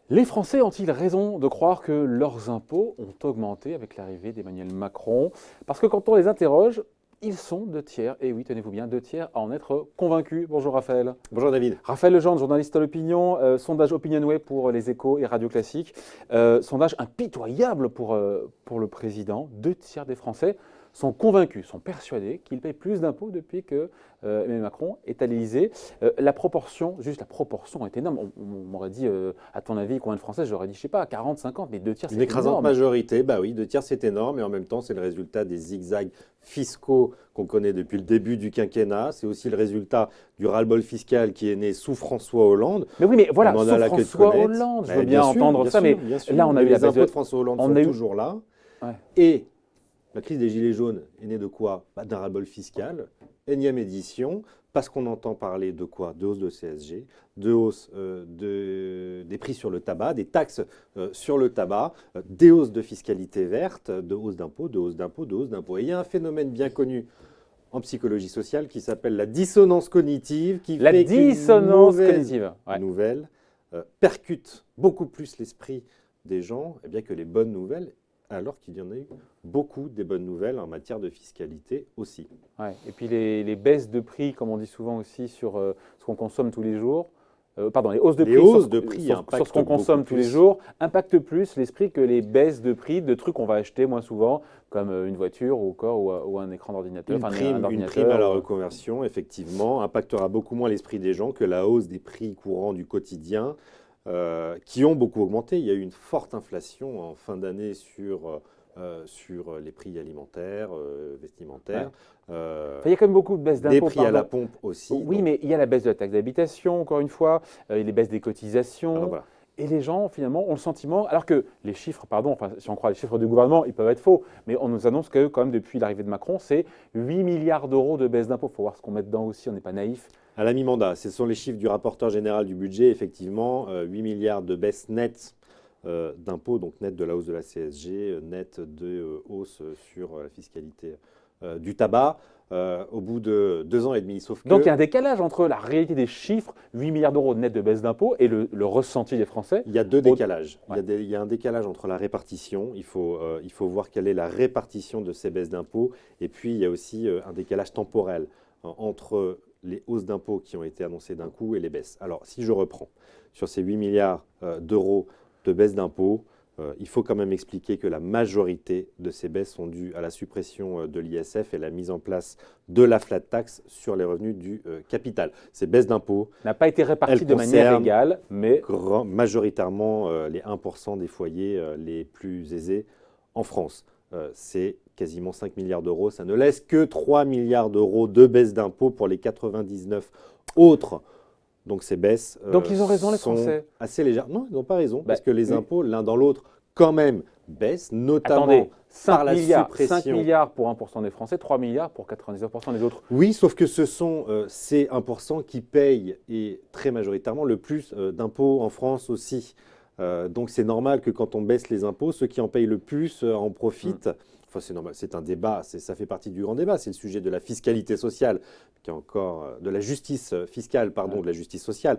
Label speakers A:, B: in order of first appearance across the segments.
A: Les Français ont-ils raison de croire que leurs impôts ont augmenté avec l'arrivée d'Emmanuel Macron? Parce que quand on les interroge, ils sont 2 tiers, et oui, tenez-vous bien, 2 tiers à en être convaincus. Bonjour Raphaël.
B: Bonjour David.
A: Raphaël Legendre, journaliste à l'opinion, sondage OpinionWay pour les Échos et Radio Classique. Sondage impitoyable pour le président. 2 tiers des Français sont convaincus, sont persuadés qu'il paye plus d'impôts depuis que Emmanuel Macron est à l'Élysée. La proportion, juste la proportion est énorme. On m'aurait dit, à ton avis, combien de Français? J'aurais dit, je sais pas, 40, 50, mais 2 tiers, c'est
B: Une écrasante
A: énorme.
B: majorité, bah oui, 2 tiers c'est énorme, et en même temps c'est le résultat des zigzags fiscaux qu'on connaît depuis le début du quinquennat. C'est aussi le résultat du ras-le-bol fiscal qui est né sous François Hollande.
A: Mais oui, mais voilà,
B: On en a
A: sous
B: la queue de
A: François
B: connaître.
A: Hollande, je
B: Ouais,
A: veux bien
B: sûr,
A: entendre
B: bien
A: ça,
B: sûr,
A: mais
B: bien sûr.
A: là on a eu
B: les
A: la baisse
B: impôts de François Hollande
A: on
B: sont
A: a eu-
B: toujours là.
A: Ouais.
B: Et la crise des Gilets jaunes est née de quoi? D'un ras-le-bol fiscal, énième édition, parce qu'on entend parler de quoi? De hausse de CSG, de hausse des prix sur le tabac, des taxes sur le tabac, des hausses de fiscalité verte, de hausse d'impôts, de hausse d'impôts, de hausse d'impôts. Et il y a un phénomène bien connu en psychologie sociale qui s'appelle la dissonance cognitive, qui
A: La
B: fait qu'une
A: dissonance
B: mauvaise
A: cognitive. Ouais.
B: nouvelle percute beaucoup plus l'esprit des gens eh bien, que les bonnes nouvelles, alors qu'il y en a eu beaucoup des bonnes nouvelles en matière de fiscalité aussi.
A: Ouais. Et puis les baisses de prix, comme on dit souvent aussi, sur ce qu'on consomme tous les jours. Pardon, les hausses de
B: Les
A: prix,
B: hausses
A: sur,
B: de prix
A: sur
B: impactent
A: ce qu'on consomme
B: beaucoup
A: tous les
B: plus.
A: jours impactent plus l'esprit que les baisses de prix de trucs qu'on va acheter moins souvent, comme une voiture ou, encore, ou un écran d'ordinateur.
B: Une
A: un
B: prime
A: ordinateur,
B: à la reconversion, effectivement, impactera beaucoup moins l'esprit des gens que la hausse des prix courants du quotidien, qui ont beaucoup augmenté. Il y a eu une forte inflation en fin d'année sur les prix alimentaires, vestimentaires.
A: Enfin, il y a quand même beaucoup de baisses
B: Des
A: d'impôts.
B: prix à la pompe aussi.
A: Oui,
B: donc,
A: mais il y a la baisse de la taxe d'habitation, encore une fois, et les baisses des cotisations.
B: alors voilà.
A: Et les gens, finalement, ont le sentiment, alors que les chiffres, pardon, enfin, si on croit les chiffres du gouvernement, ils peuvent être faux, mais on nous annonce que, quand même, depuis l'arrivée de Macron, c'est 8 milliards d'euros de baisse d'impôts. Il faut voir ce qu'on met dedans aussi, on n'est pas naïf.
B: À la mi-mandat, ce sont les chiffres du rapporteur général du budget, effectivement, 8 milliards de baisse nette d'impôts, donc net de la hausse de la CSG, net de hausse sur la fiscalité du tabac, au bout de 2 ans et demi. Sauf que
A: Donc il y a un décalage entre la réalité des chiffres, 8 milliards d'euros net de baisse d'impôts, et le ressenti des Français.
B: il y a deux décalages.
A: Ouais.
B: Il y a un décalage entre la répartition, il faut voir quelle est la répartition de ces baisses d'impôts, et puis il y a aussi un décalage temporel entre les hausses d'impôts qui ont été annoncées d'un coup et les baisses. Alors, si je reprends sur ces 8 milliards d'euros de baisse d'impôts, il faut quand même expliquer que la majorité de ces baisses sont dues à la suppression de l'ISF et la mise en place de la flat tax sur les revenus du capital. Ces baisses d'impôts
A: N'a pas été réparti
B: Elle
A: de manière
B: concerne
A: égale, mais
B: majoritairement les 1% des foyers les plus aisés en France. C'est quasiment 5 milliards d'euros. Ça ne laisse que 3 milliards d'euros de baisse d'impôts pour les 99 autres. Donc ces baisses
A: donc ils ont raison, les
B: sont
A: Français.
B: assez légères. Non, ils n'ont pas raison,
A: Bah,
B: parce que les
A: oui.
B: impôts, l'un dans l'autre, quand même, baissent, notamment
A: Attendez, 5
B: par la
A: milliards,
B: suppression.
A: 5 milliards pour 1% des Français, 3 milliards pour 99% des autres.
B: Oui, sauf que ce sont ces 1% qui payent, et très majoritairement, le plus d'impôts en France aussi. Donc c'est normal que quand on baisse les impôts, ceux qui en payent le plus en profitent. Enfin, c'est normal, c'est un débat, ça fait partie du grand débat. C'est le sujet de la fiscalité sociale, qui est encore de la justice fiscale, pardon, de la justice sociale,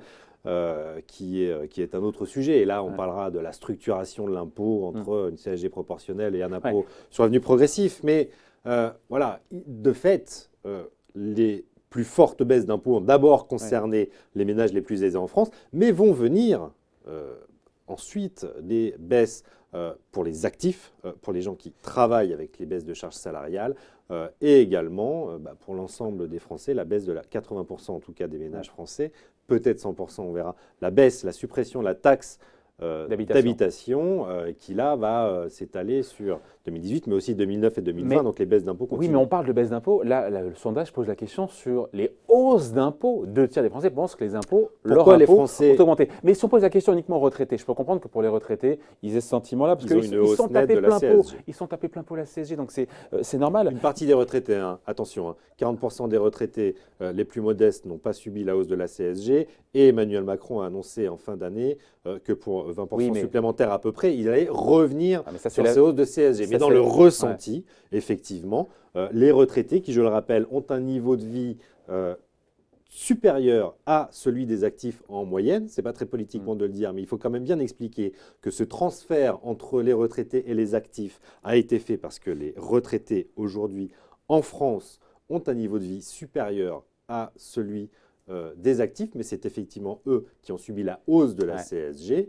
B: qui est un autre sujet. Et là, on parlera de la structuration de l'impôt entre une CSG proportionnelle et un impôt sur revenu progressif. Mais voilà, de fait, les plus fortes baisses d'impôts ont d'abord concerné les ménages les plus aisés en France, mais vont venir ensuite des baisses pour les actifs, pour les gens qui travaillent avec les baisses de charges salariales, et également pour l'ensemble des Français, la baisse de 80% en tout cas des ménages français, peut-être 100%, on verra, la baisse, la suppression de la taxe d'habitation qui là va s'étaler sur 2018, mais aussi 2009 et 2020, donc les baisses d'impôts continuent.
A: Oui, mais on parle de baisse d'impôts. Là, le sondage pose la question sur les hausses d'impôts. 2 tiers des Français pensent que les impôts,
B: Pourquoi les Français
A: ont augmenté. Mais si on pose la question uniquement aux retraités, je peux comprendre que pour les retraités, ils aient ce sentiment-là, parce
B: Ils ont
A: qu'ils
B: une hausse
A: sont
B: nette
A: tapés
B: de la
A: plein pot.
B: CSG.
A: Ils sont tapés plein pot la CSG, donc c'est normal.
B: Une partie des retraités, hein, attention, 40% des retraités les plus modestes n'ont pas subi la hausse de la CSG, et Emmanuel Macron a annoncé en fin d'année que pour 20%
A: Oui, mais-
B: supplémentaires à peu près, il allait revenir
A: Ah, mais ça, c'est
B: sur
A: la-
B: ces hausses de CSG.
A: ça,
B: Mais dans
A: c'est-
B: le ressenti, effectivement, les retraités, qui, je le rappelle, ont un niveau de vie supérieur à celui des actifs en moyenne. Ce n'est pas très politiquement de le dire, mais il faut quand même bien expliquer que ce transfert entre les retraités et les actifs a été fait parce que les retraités aujourd'hui en France ont un niveau de vie supérieur à celui des actifs, mais c'est effectivement eux qui ont subi la hausse de la
A: Ouais.
B: CSG.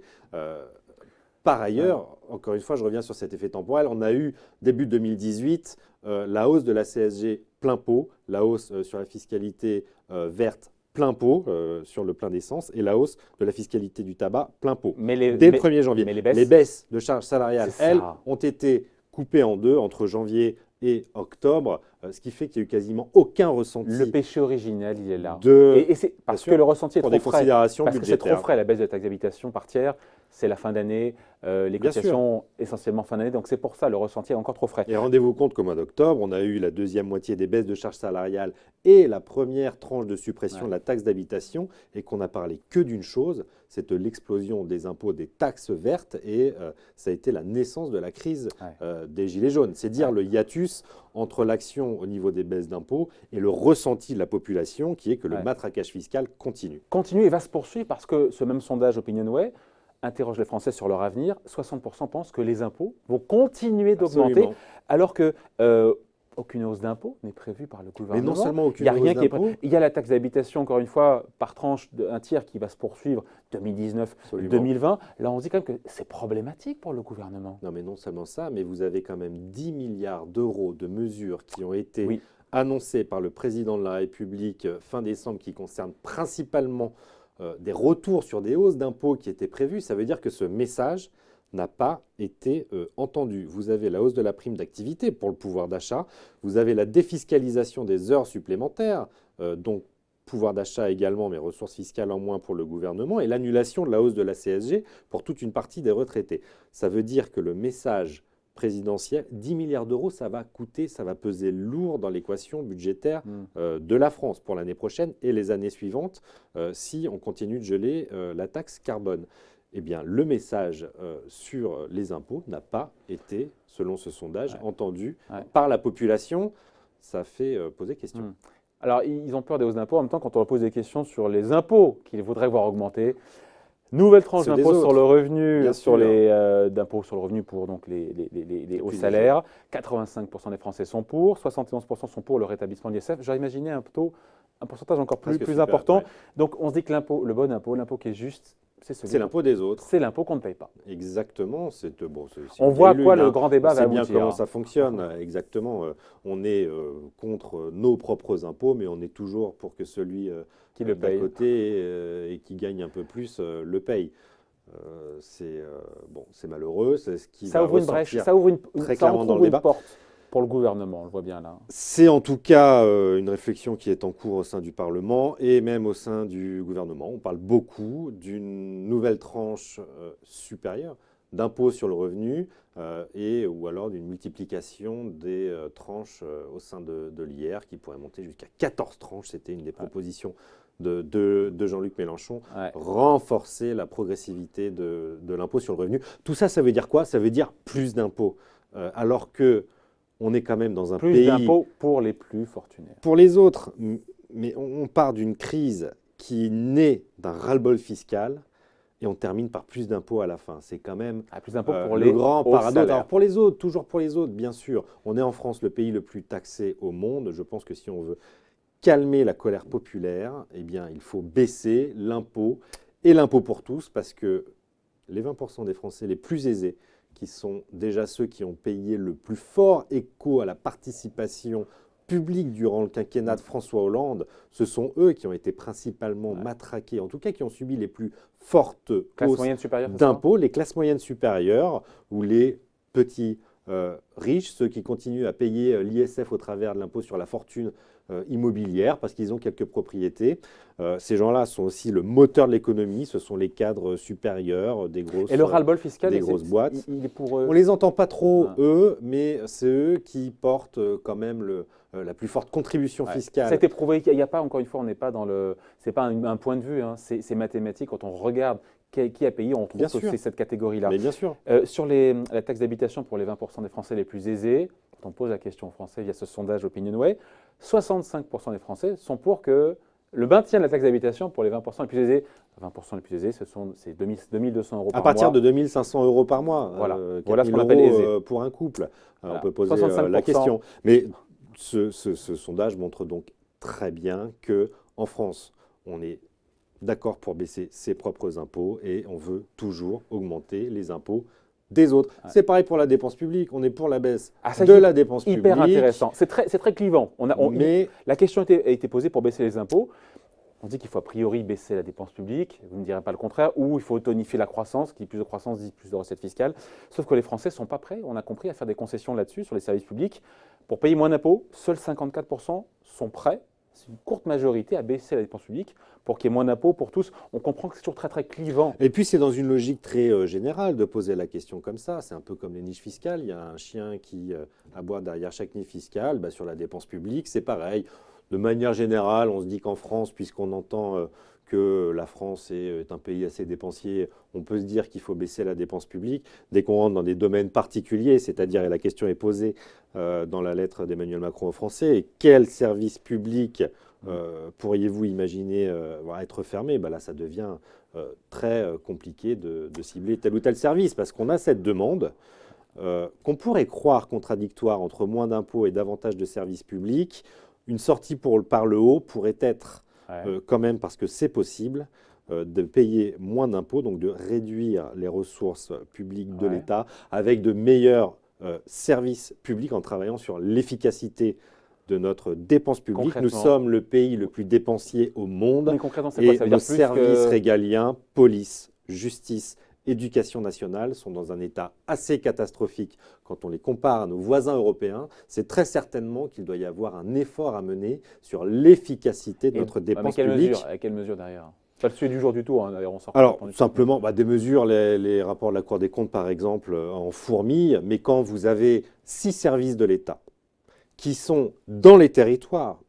B: Par ailleurs, encore une fois, je reviens sur cet effet temporel, on a eu début 2018 la hausse de la CSG plein pot, la hausse sur la fiscalité verte plein pot sur le plein d'essence et la hausse de la fiscalité du tabac plein pot.
A: Mais
B: Dès le 1er janvier,
A: mais
B: les baisses de charges salariales,
A: C'est ça.
B: elles, ont été coupées en deux entre janvier et octobre, ce qui fait qu'il n'y a eu quasiment aucun ressenti
A: le péché originel, il est là.
B: de,
A: Et c'est parce
B: sûr,
A: que le ressenti est
B: pour
A: trop
B: des
A: frais.
B: considérations
A: Parce que c'est trop
B: budgétaires.
A: frais, la baisse de la taxe d'habitation par tiers, c'est la fin d'année, les
B: Bien sûr.
A: cotisations essentiellement fin d'année, donc c'est pour ça, le ressenti est encore trop frais.
B: Et rendez-vous compte qu'au mois d'octobre, on a eu la deuxième moitié des baisses de charges salariales et la première tranche de suppression de la taxe d'habitation et qu'on n'a parlé que d'une chose, c'est de l'explosion des impôts des taxes vertes et ça a été la naissance de la crise des Gilets jaunes. C'est dire le hiatus entre l'action au niveau des baisses d'impôts et le ressenti de la population qui est que le matraquage fiscal continue.
A: Continue et va se poursuivre parce que ce même sondage OpinionWay interroge les Français sur leur avenir. 60% pensent que les impôts vont continuer d'augmenter
B: Absolument.
A: alors que aucune hausse d'impôts n'est prévue par le
B: Mais
A: gouvernement.
B: non seulement
A: Il
B: aucune
A: n'y a rien
B: hausse
A: qui est
B: d'impôts,
A: prévu. Il y a la taxe d'habitation, encore une fois, par tranche, un tiers qui va se poursuivre 2019,
B: Absolument.
A: 2020. Là, on se dit quand même que c'est problématique pour le gouvernement.
B: Non, mais non seulement ça, mais vous avez quand même 10 milliards d'euros de mesures qui ont été
A: Oui.
B: annoncées par le président de la République fin décembre qui concernent principalement des retours sur des hausses d'impôts qui étaient prévues. Ça veut dire que ce message n'a pas été entendu. Vous avez la hausse de la prime d'activité pour le pouvoir d'achat, vous avez la défiscalisation des heures supplémentaires, donc pouvoir d'achat également, mais ressources fiscales en moins pour le gouvernement, et l'annulation de la hausse de la CSG pour toute une partie des retraités. Ça veut dire que le message présidentiel, 10 milliards d'euros, ça va coûter, ça va peser lourd dans l'équation budgétaire de la France pour l'année prochaine et les années suivantes si on continue de geler la taxe carbone. Eh bien, le message sur les impôts n'a pas été, selon ce sondage, entendu par la population. Ça fait poser question.
A: Alors, ils ont peur des hausses d'impôts. En même temps, quand on leur pose des questions sur les impôts qu'ils voudraient voir augmenter, nouvelle tranche
B: Ceux des
A: d'impôts sur
B: autres.
A: le revenu,
B: Bien
A: sur
B: sûr.
A: d'impôts sur le revenu pour donc les hauts
B: plus
A: salaires. 85% des Français sont pour, 71% sont pour le rétablissement de l'ISF. J'aurais imaginé un pourcentage encore plus
B: Presque super,
A: important.
B: ouais.
A: Donc, on se dit que l'impôt, le bon impôt, l'impôt qui est juste,
B: C'est l'impôt des autres.
A: C'est l'impôt qu'on ne paye pas.
B: Exactement. C'est
A: On
B: une
A: voit à
B: vieille
A: quoi
B: lune,
A: le grand débat
B: on
A: va
B: sait bien
A: aboutir.
B: comment ça fonctionne. Exactement. On est contre nos propres impôts, mais on est toujours pour que celui
A: Qui le
B: d'à
A: paye.
B: côté et qui gagne un peu plus le paye. C'est malheureux. C'est ce qui
A: Ça
B: va
A: ouvre une brèche,
B: ressortir
A: ça ouvre une,
B: très
A: ça
B: clairement dans
A: entrouvre
B: le
A: une
B: débat.
A: porte pour le gouvernement, on le voit bien là.
B: C'est en tout cas une réflexion qui est en cours au sein du Parlement et même au sein du gouvernement. On parle beaucoup d'une nouvelle tranche supérieure d'impôt sur le revenu ou alors d'une multiplication des tranches au sein de l'IR qui pourrait monter jusqu'à 14 tranches. C'était une des propositions de Jean-Luc Mélenchon, renforcer la progressivité de l'impôt sur le revenu. Tout ça, ça veut dire quoi? Ça veut dire plus d'impôts. Alors que on est quand même dans un
A: Plus
B: pays…
A: d'impôts pour les plus fortunés.
B: Pour les autres, mais on part d'une crise qui naît d'un ras-le-bol fiscal et on termine par plus d'impôts à la fin. C'est quand même
A: Plus d'impôts pour
B: le
A: les
B: grand
A: hauts
B: paradoxe.
A: salaires.
B: Alors pour les autres, toujours pour les autres, bien sûr. On est en France le pays le plus taxé au monde. Je pense que si on veut calmer la colère populaire, eh bien, il faut baisser l'impôt et l'impôt pour tous parce que les 20% des Français les plus aisés, qui sont déjà ceux qui ont payé le plus fort écho à la participation publique durant le quinquennat de François Hollande, ce sont eux qui ont été principalement matraqués, en tout cas qui ont subi les plus fortes
A: Classe
B: hausses
A: moyenne supérieure, c'est ça
B: d'impôts, les classes moyennes supérieures ou les petits riches, ceux qui continuent à payer l'ISF au travers de l'impôt sur la fortune immobilière parce qu'ils ont quelques propriétés. Ces gens-là sont aussi le moteur de l'économie, ce sont les cadres supérieurs des grosses,
A: Et le ras-le-bol fiscal,
B: des grosses boîtes.
A: il est pour eux.
B: On les entend pas trop, eux, mais c'est eux qui portent quand même la plus forte contribution fiscale.
A: Ça a été prouvé qu'il n'y a pas, encore une fois, on n'est pas dans le… C'est pas un point de vue, hein, c'est mathématique. Quand on regarde qui a payé. On trouve
B: Bien
A: que
B: sûr.
A: c'est cette catégorie-là.
B: Mais bien sûr.
A: Sur la taxe d'habitation pour les 20% des Français les plus aisés, quand on pose la question aux Français via ce sondage OpinionWay, 65% des Français sont pour que le maintien de la taxe d'habitation pour les 20% les plus aisés. 20% les plus aisés, c'est 2200 euros par
B: À partir
A: mois.
B: de 2500 euros par mois,
A: Voilà.
B: 4
A: Voilà ce
B: 000
A: qu'on appelle
B: euros,
A: aisé.
B: pour un couple.
A: Voilà.
B: On peut poser
A: 65%.
B: la question. Mais ce sondage montre donc très bien qu'en France, on est d'accord pour baisser ses propres impôts et on veut toujours augmenter les impôts des autres.
A: Ouais.
B: C'est pareil pour la dépense publique. On est pour la baisse
A: Ça,
B: de la dépense publique.
A: Hyper intéressant. C'est très clivant.
B: Mais
A: La question a été posée pour baisser les impôts. On dit qu'il faut a priori baisser la dépense publique, vous ne direz pas le contraire, ou il faut tonifier la croissance, qui dit plus de croissance dit plus de recettes fiscales. Sauf que les Français ne sont pas prêts, on a compris, à faire des concessions là-dessus, sur les services publics. Pour payer moins d'impôts, seuls 54% sont prêts, c'est une courte majorité, à baisser la dépense publique pour qu'il y ait moins d'impôts pour tous. On comprend que c'est toujours très clivant.
B: Et puis c'est dans une logique très générale de poser la question comme ça. C'est un peu comme les niches fiscales. Il y a un chien qui aboie derrière chaque niche fiscale. Sur la dépense publique, c'est pareil. De manière générale, on se dit qu'en France, puisqu'on entend que la France est un pays assez dépensier, on peut se dire qu'il faut baisser la dépense publique. Dès qu'on rentre dans des domaines particuliers, c'est-à-dire, et la question est posée dans la lettre d'Emmanuel Macron aux Français, quel service public pourriez-vous imaginer être fermé? Là, ça devient très compliqué de cibler tel ou tel service, parce qu'on a cette demande qu'on pourrait croire contradictoire entre moins d'impôts et davantage de services publics. Une sortie par le haut pourrait être quand même, parce que c'est possible, de payer moins d'impôts, donc de réduire les ressources publiques de l'État avec de meilleurs services publics en travaillant sur l'efficacité de notre dépense publique. Nous sommes le pays le plus dépensier au monde.
A: Mais concrètement, c'est quoi? Ça veut
B: nos
A: dire plus
B: services régaliens, police, justice, éducation nationale sont dans un état assez catastrophique quand on les compare à nos voisins européens. C'est très certainement qu'il doit y avoir un effort à mener sur l'efficacité de notre dépense publique.
A: Avec quelle mesure derrière? Pas le sujet du jour du tout. D'ailleurs, on sort.
B: Alors, simplement, des mesures, les rapports de la Cour des comptes, par exemple, en fourmillent. Mais quand vous avez 6 services de l'État qui sont dans les territoires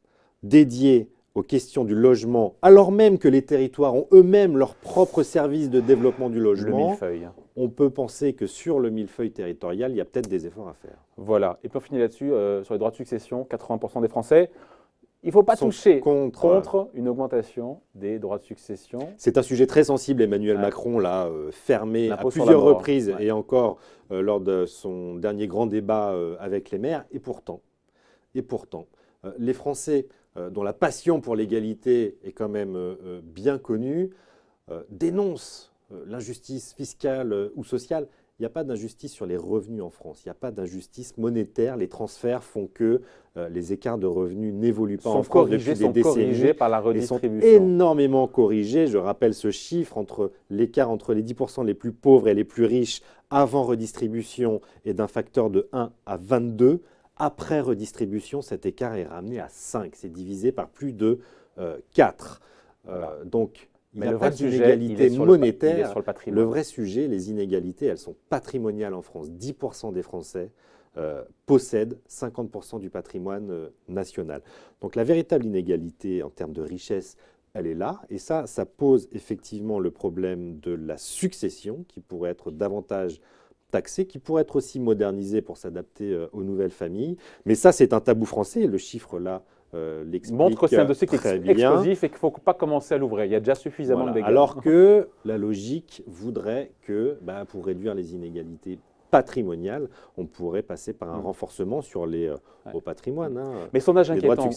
B: dédiés aux questions du logement, alors même que les territoires ont eux-mêmes leurs propres services de développement du logement,
A: le millefeuille.
B: On peut penser que sur le millefeuille territorial, il y a peut-être des efforts à faire.
A: Voilà. Et pour finir là-dessus, sur les droits de succession, 80% des Français, il ne faut pas toucher contre une augmentation des droits de succession.
B: C'est un sujet très sensible. Emmanuel Macron l'a fermé à plusieurs reprises et encore lors de son dernier grand débat avec les maires. Et pourtant, les Français, dont la passion pour l'égalité est quand même bien connue, dénoncent l'injustice fiscale ou sociale. Il n'y a pas d'injustice sur les revenus en France. Il n'y a pas d'injustice monétaire. Les transferts font que les écarts de revenus n'évoluent pas en France depuis des décennies.
A: Corrigés par la redistribution.
B: Ils sont énormément corrigés. Je rappelle ce chiffre l'écart entre les 10% les plus pauvres et les plus riches avant redistribution est d'un facteur de 1 à 22. Après redistribution, cet écart est ramené à 5. C'est divisé par plus de 4. Donc, il n'y a pas d'inégalité monétaire. Le vrai sujet, les inégalités, elles sont patrimoniales en France. 10% des Français possèdent 50% du patrimoine national. Donc la véritable inégalité en termes de richesse, elle est là. Et ça pose effectivement le problème de la succession qui pourrait être davantage taxée, qui pourrait être aussi modernisée pour s'adapter aux nouvelles familles. Mais ça, c'est un tabou français. Et le chiffre là,
A: montre que c'est un dossier qui est explosif et qu'il ne faut pas commencer à l'ouvrir. Il y a déjà suffisamment de dégâts.
B: Alors que la logique voudrait que, pour réduire les inégalités patrimoniales, on pourrait passer par un renforcement sur les au patrimoine.
A: Mais sondage inquiétant,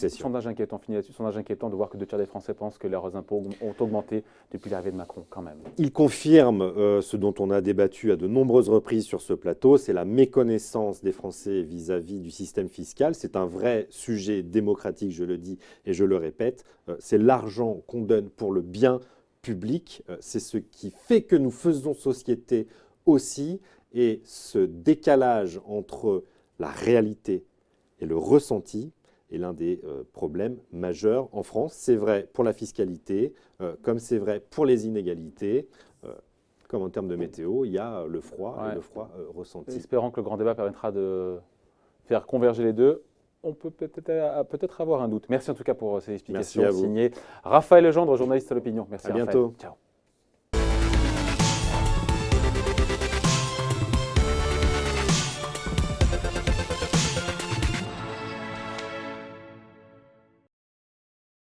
A: fini là-dessus, sondage inquiétant de voir que 2 tiers des Français pensent que leurs impôts ont augmenté depuis l'arrivée de Macron, quand même.
B: Il confirme ce dont on a débattu à de nombreuses reprises sur ce plateau, c'est la méconnaissance des Français vis-à-vis du système fiscal. C'est un vrai sujet démocratique, je le dis et je le répète. C'est l'argent qu'on donne pour le bien public. C'est ce qui fait que nous faisons société aussi. Et ce décalage entre la réalité et le ressenti est l'un des problèmes majeurs en France. C'est vrai pour la fiscalité, comme c'est vrai pour les inégalités. Comme en termes de météo, il y a le froid et le froid ressenti.
A: Espérons que le grand débat permettra de faire converger les deux. On peut peut-être avoir un doute. Merci en tout cas pour ces explications signées Raphaël Legendre, journaliste à l'Opinion. Merci.
B: À bientôt.
A: Ciao.